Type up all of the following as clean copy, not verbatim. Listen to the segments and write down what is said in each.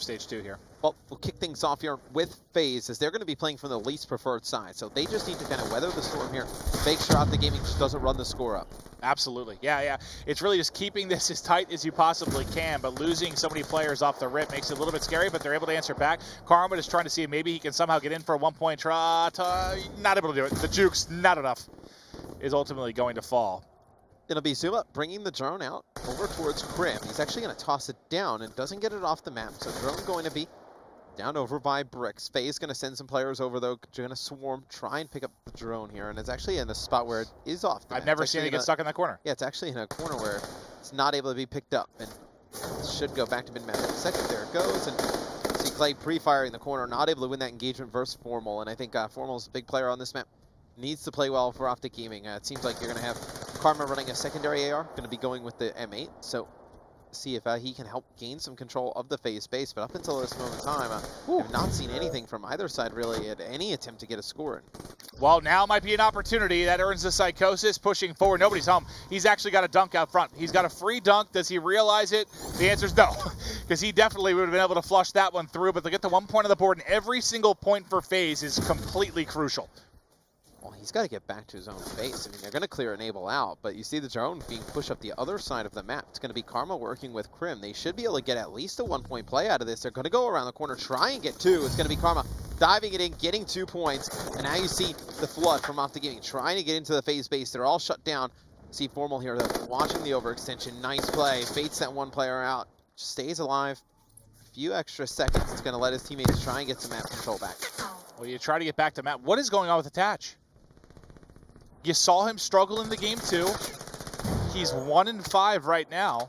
stage 2 here. Well, we'll kick things off here with Faze, as they're going to be playing from the least preferred side. So they just need to kind of weather the storm here, make sure Optic Gaming just doesn't run the score up. Absolutely. Yeah. It's really just keeping this as tight as you possibly can, but losing so many players off the rip makes it a little bit scary, but they're able to answer back. Karma is trying to see if maybe he can somehow get in for a 1-point try. Not able to do it. The juke's not enough. Is ultimately going to fall. It'll be Zuma bringing the drone out over towards Krim. He's actually going to toss it down and doesn't get it off the map. So drone going to be down over by Bricks. Faze going to send some players over, though. Going to swarm, try and pick up the drone here. And it's actually in a spot where it is off the map. I've never seen it get stuck in that corner. Yeah, it's actually in a corner where it's not able to be picked up. And it should go back to mid-map in a second. There it goes. And see Clay pre-firing the corner, not able to win that engagement versus Formal. And I think Formal is a big player on this map. Needs to play well for Optic Gaming. It seems like you're going to have Karma running a secondary AR, going to be going with the M8. So see if he can help gain some control of the Faze space. But up until this moment in time, I've not seen anything from either side really at any attempt to get a score in. Well, now might be an opportunity. That earns the Psychosis, pushing forward. Nobody's home. He's actually got a dunk out front. He's got a free dunk. Does he realize it? The answer is no, because he definitely would have been able to flush that one through. But to get the 1 point on the board, and every single point for Faze is completely crucial. Well, he's got to get back to his own base. I mean, they're going to clear Enable out, but you see the drone being pushed up the other side of the map. It's going to be Karma working with Krim. They should be able to get at least a 1 point play out of this. They're going to go around the corner, try and get two. It's going to be Karma diving it in, getting 2 points. And now you see the flood from Optic Gaming trying to get into the Faze base. They're all shut down. See Formal here, though, watching the overextension. Nice play. Baits that one player out. Stays alive. A few extra seconds. It's going to let his teammates try and get some map control back. Well, you try to get back to map. What is going on with Attach? You saw him struggle in the game too. He's 1-5 right now.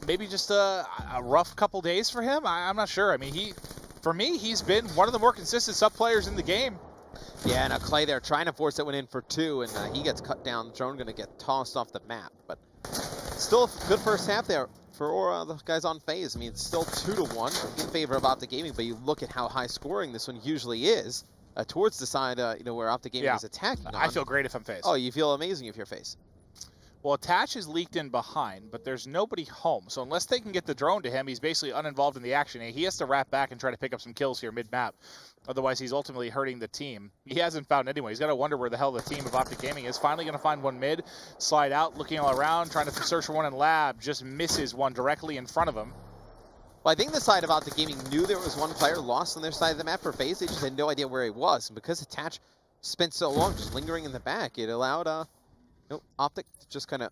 Maybe just a rough couple days for him. I'm not sure. I mean, for me, he's been one of the more consistent sub players in the game. Yeah, and Clay there trying to force that one in for 2, and he gets cut down. The drone going to get tossed off the map, but still a good first half there for the guys on Faze. I mean, it's still 2-1 in favor of Optic Gaming, but you look at how high scoring this one usually is. Towards the side, where Optic Gaming is attacking on. I feel great if I'm Faze. Oh, you feel amazing if you're Faze. Well, Attach is leaked in behind, but there's nobody home. So unless they can get the drone to him, he's basically uninvolved in the action. He has to wrap back and try to pick up some kills here mid-map. Otherwise, he's ultimately hurting the team. He hasn't found anyone. He's got to wonder where the hell the team of Optic Gaming is. Finally going to find one mid, slide out, looking all around, trying to search for one in lab. Just misses one directly in front of him. Well, I think the side of Optic Gaming knew there was one player lost on their side of the map for Faze. They just had no idea where he was. And because Attach spent so long just lingering in the back, it allowed Optic to just kind of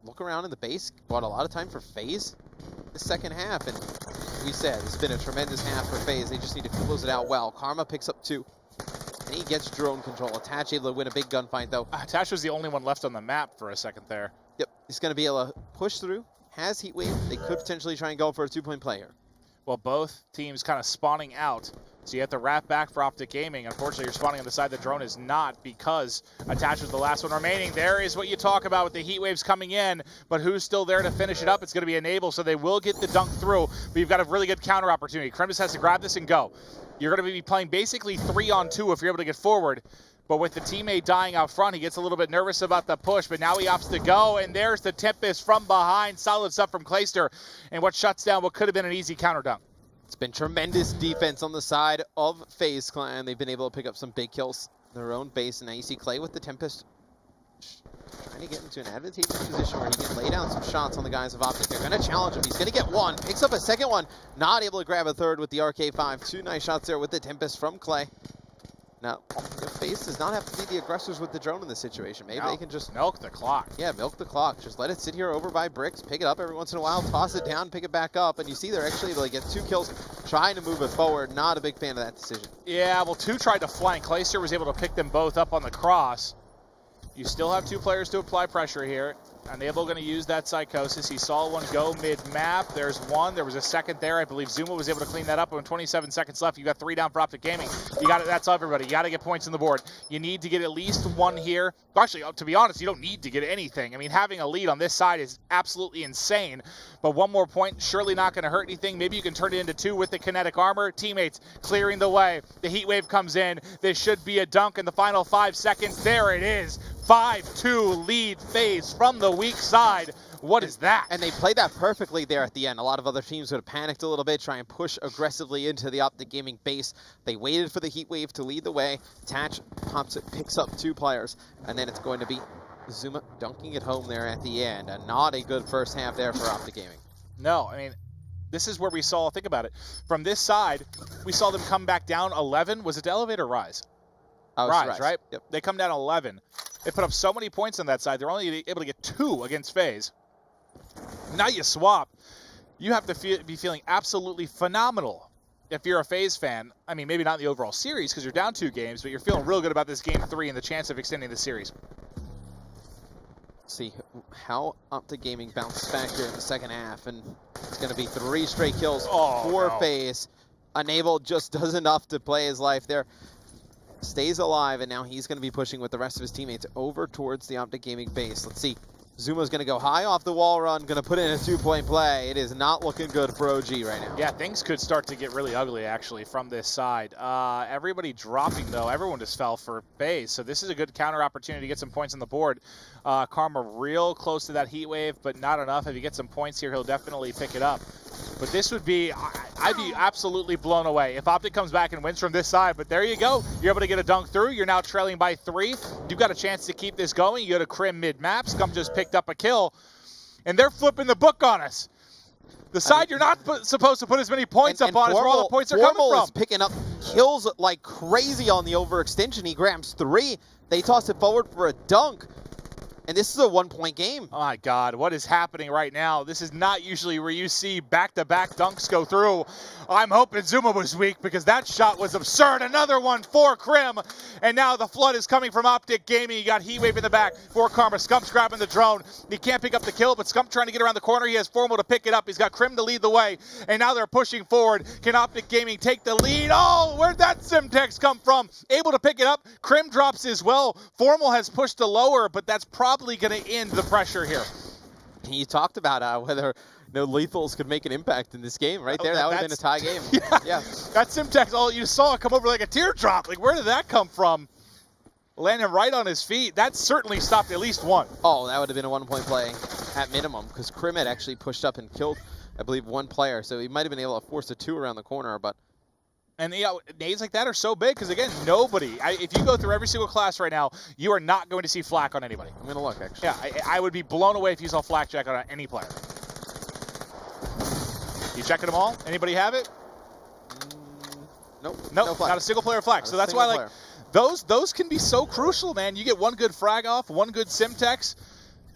look around in the base. Bought a lot of time for Faze the second half. And we said it's been a tremendous half for Faze. They just need to close it out well. Karma picks up 2. And he gets drone control. Attach able to win a big gunfight, though. Attach was the only one left on the map for a second there. Yep, he's going to be able to push through. Has Heat Wave. They could potentially try and go for a 2-point play here. Well, both teams kind of spawning out. So you have to wrap back for Optic Gaming. Unfortunately, you're spawning on the side the drone is not, because Attach was the last one remaining. There is what you talk about with the heat waves coming in, but who's still there to finish it up? It's going to be Enable, so they will get the dunk through, but you've got a really good counter opportunity. Krim just has to grab this and go. You're going to be playing basically 3-on-2 if you're able to get forward. But with the teammate dying out front, he gets a little bit nervous about the push, but now he opts to go, and there's the Tempest from behind. Solid stuff from Clayster, and what shuts down what could have been an easy counter dunk. It's been tremendous defense on the side of Faze Clan. They've been able to pick up some big kills in their own base, and now you see Clay with the Tempest trying to get into an advantageous position where he can lay down some shots on the guys of Optic. They're going to challenge him. He's going to get one, picks up a second one, not able to grab a third with the RK5. 2 nice shots there with the Tempest from Clay. Now, Faze does not have to be the aggressors with the drone in this situation. Maybe they can just milk the clock. Yeah, milk the clock. Just let it sit here over by Bricks, pick it up every once in a while, toss it down, pick it back up, and you see they're actually able to get 2 kills, trying to move it forward. Not a big fan of that decision. Yeah, well, 2 tried to flank. Clayster was able to pick them both up on the cross. You still have 2 players to apply pressure here. Enable going to use that Psychosis. He saw one go mid-map. There's one. There was a second there. I believe Zuma was able to clean that up. With 27 seconds left, you got 3 down for Optic Gaming. You got it. That's everybody. You got to get points on the board. You need to get at least 1 here. Actually, to be honest, you don't need to get anything. I mean, having a lead on this side is absolutely insane. But 1 more point, surely not going to hurt anything. Maybe you can turn it into 2 with the kinetic armor. Teammates clearing the way. The heat wave comes in. This should be a dunk in the final 5 seconds. There it is. 5-2 lead Faze from the weak side. What is that? And they played that perfectly there at the end. A lot of other teams would have panicked a little bit, try and push aggressively into the Optic Gaming base. They waited for the heat wave to lead the way. Tatch pops it, picks up 2 players, and then it's going to be Zuma dunking it home there at the end. And not a good first half there for Optic Gaming. No, I mean, this is where we saw, think about it, from this side, we saw them come back down 11. Was it the elevator or Rise? Rise, right? Yep. They come down 11. They put up so many points on that side. They're only able to get 2 against Faze. Now you swap. You have to be feeling absolutely phenomenal if you're a Faze fan. I mean, maybe not in the overall series because you're down 2 games, but you're feeling real good about this game 3 and the chance of extending the series. See how Optic Gaming bounces back here in the second half, and it's going to be 3 straight kills for Faze. Enable just does enough to play his life there. Stays alive, and now he's going to be pushing with the rest of his teammates over towards the Optic Gaming base. Let's see. Zuma's going to go high off the wall run, going to put in a 2-point play. It is not looking good for OG right now. Yeah, things could start to get really ugly, actually, from this side. Everybody dropping, though. Everyone just fell for Faze, so this is a good counter opportunity to get some points on the board. Karma real close to that heat wave, but not enough. If he gets some points here, he'll definitely pick it up. But this would be, I'd be absolutely blown away if Optic comes back and wins from this side. But there you go. You're able to get a dunk through. You're now trailing by 3. You've got a chance to keep this going. You go to Crim mid-map. Scum just picked up a kill. And they're flipping the book on us. The side you're not supposed to put as many points up on is where all the points are coming from. Is picking up kills like crazy on the overextension. He grabs 3. They toss it forward for a dunk. And this is a 1-point game. Oh my God, what is happening right now? This is not usually where you see back-to-back dunks go through. I'm hoping Zuma was weak because that shot was absurd. Another one for Crim. And now the flood is coming from Optic Gaming. You got Heatwave in the back for Karma. Scump's grabbing the drone. He can't pick up the kill, but Scump trying to get around the corner. He has Formal to pick it up. He's got Crim to lead the way. And now they're pushing forward. Can Optic Gaming take the lead? Oh, where'd that Simtex come from? Able to pick it up. Crim drops as well. Formal has pushed to lower, but that's probably going to end the pressure here. You talked about whether lethals could make an impact in this game right there. That would have been a tie game. Yeah. That Simtex, you saw it come over like a teardrop. Like, where did that come from? Landing right on his feet. That certainly stopped at least one. Oh, that would have been a 1-point play at minimum because Crim had actually pushed up and killed, I believe, 1 player. So he might have been able to force a 2 around the corner, but... And nades like that are so big because, again, nobody, if you go through every single class right now, you are not going to see flak on anybody. I'm going to look, actually. Yeah, I would be blown away if you saw flak jack on any player. You checking them all? Anybody have it? Nope. Nope, not a single player flak. So that's why, like, those can be so crucial, man. You get one good frag off, one good Simtex.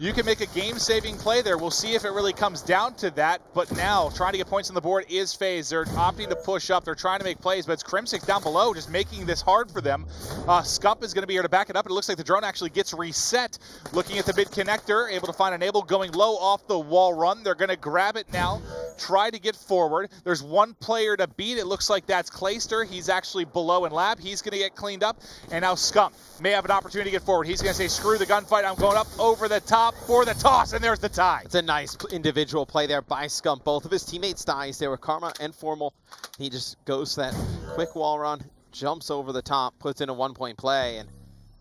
You can make a game-saving play there. We'll see if it really comes down to that. But now, trying to get points on the board is Faze. They're opting to push up. They're trying to make plays, but it's Crimsix down below, just making this hard for them. Scump is going to be here to back it up. It looks like the drone actually gets reset. Looking at the mid connector, able to find Enable going low off the wall run. They're going to grab it now, try to get forward. There's 1 player to beat. It looks like that's Clayster. He's actually below in lab. He's going to get cleaned up. And now Scump may have an opportunity to get forward. He's going to say, screw the gunfight. I'm going up over the top for the toss, and there's the tie. It's a nice individual play there by Scump. Both of his teammates dies. They were Karma and Formal. He just goes to that quick wall run, jumps over the top, puts in a 1-point play, and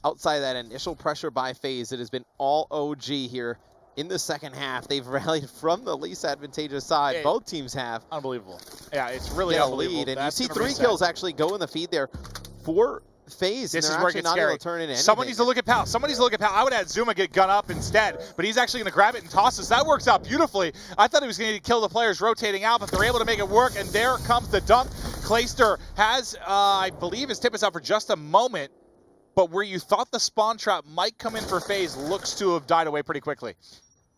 outside that initial pressure by Faze, it has been all OG here in the second half. They've rallied from the least advantageous side. Both teams have. Unbelievable. Yeah, it's really unbelievable. Lead, and you see 3 kills actually go in the feed there for Faze. This is where it gets scary. Someone needs to look at Pal. Someone needs to look at Pal. I would have had Zuma get gun up instead, but he's actually going to grab it and toss us. That works out beautifully. I thought he was going to kill the players rotating out, but they're able to make it work, and there comes the dunk. Clayster has, I believe his tip is out for just a moment, but where you thought the spawn trap might come in for Faze looks to have died away pretty quickly.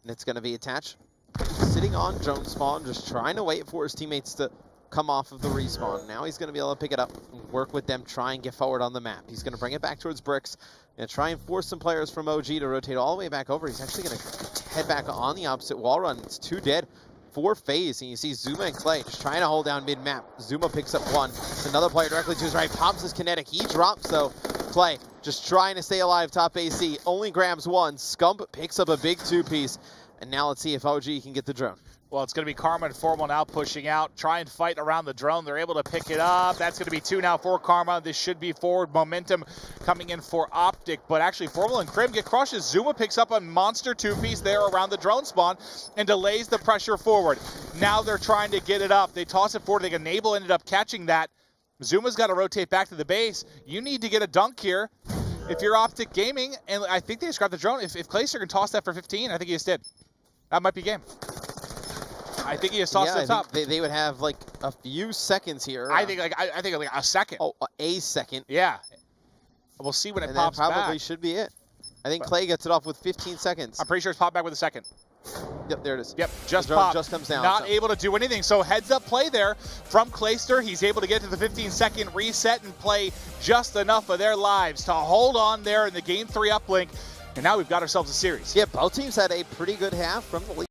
And it's going to be attached, sitting on drone spawn, just trying to wait for his teammates to come off of the respawn. Now he's going to be able to pick it up, work with them, try and get forward on the map. He's going to bring it back towards Bricks and try and force some players from OG to rotate all the way back over. He's actually going to head back on the opposite wall run. It's 2 dead for Faze, and you see Zuma and Clay just trying to hold down mid-map. Zuma picks up 1. It's another player directly to his right, pops his kinetic. He drops, though. Clay just trying to stay alive top AC, only grabs 1. Scump picks up a big 2-piece, and now let's see if OG can get the drone. Well, it's going to be Karma and Formal now pushing out, try and fight around the drone. They're able to pick it up. That's going to be 2 now for Karma. This should be forward momentum coming in for Optic, but actually Formal and Krim get crushes. Zuma picks up a monster 2-piece there around the drone spawn and delays the pressure forward. Now they're trying to get it up. They toss it forward. They Enable ended up catching that. Zuma's got to rotate back to the base. You need to get a dunk here if you're Optic Gaming, and I think they just grabbed the drone. If Clayster can toss that for 15, I think he just did. That might be game. I think he just tossed it up. They would have like a few seconds here. I think like a second. Oh, a second. Yeah. We'll see when it and pops that probably back. should be it. I think Clay gets it off with 15 seconds. I'm pretty sure it's popped back with a second. Yep, there it is. Yep, just the drone popped. just comes down. Not able to do anything. So heads up play there from Clayster. He's able to get to the 15-second reset and play just enough of their lives to hold on there in the Game 3 uplink. And now we've got ourselves a series. Yeah, both teams had a pretty good half from the lead.